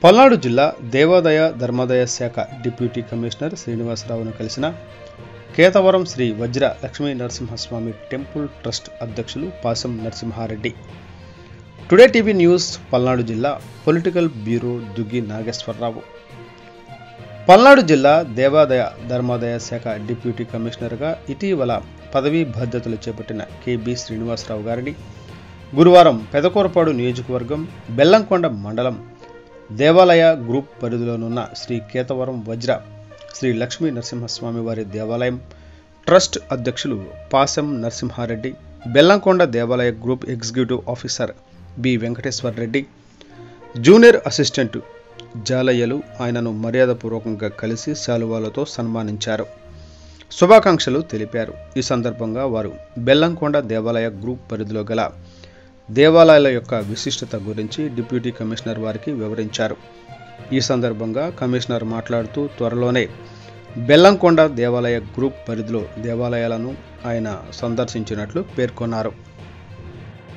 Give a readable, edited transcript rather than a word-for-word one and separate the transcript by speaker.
Speaker 1: పల్నాడు జిల్లా దేవాదాయ ధర్మాదాయ శాఖ డిప్యూటీ కమిషనర్ శ్రీనివాసరావును కలిసిన కేతవరం శ్రీ వజ్ర లక్ష్మీ నరసింహస్వామి టెంపుల్ ట్రస్ట్ అధ్యక్షులు Pasam Narasimha Reddy. Today TV news Palnadu జిల్లా పొలిటికల్ బ్యూరో దుగ్గి నాగేశ్వరరావు. పల్నాడు జిల్లా దేవాదాయ ధర్మాదాయ శాఖ డిప్యూటీ కమిషనర్గా ఇటీవల పదవీ బాధ్యతలు చేపట్టిన కెబి శ్రీనివాసరావు గారిని గురువారం పెదకూరపాడు నియోజకవర్గం బెల్లంకొండ మండలం దేవాలయ గ్రూప్ పరిధిలోనున్న శ్రీ కేతవరం వజ్ర శ్రీ లక్ష్మీ నరసింహస్వామి వారి దేవాలయం ట్రస్ట్ అధ్యక్షులు పాసం నరసింహారెడ్డి, బెల్లంకొండ దేవాలయ group executive officer B Venkateswar Reddy, junior assistant జాలయ్యలు ఆయనను మర్యాదపూర్వకంగా కలిసి శాలువాలతో సన్మానించారు, శుభాకాంక్షలు తెలిపారు. ఈ సందర్భంగా వారు బెల్లంకొండ దేవాలయ గ్రూప్ పరిధిలో గల దేవాలయాల యొక్క విశిష్టత గురించి డిప్యూటీ కమిషనర్ వారికి వివరించారు. ఈ సందర్భంగా కమిషనర్ మాట్లాడుతూ త్వరలోనే బెల్లంకొండ దేవాలయ గ్రూప్ పరిధిలో దేవాలయాలను ఆయన సందర్శించినట్లు పేర్కొన్నారు.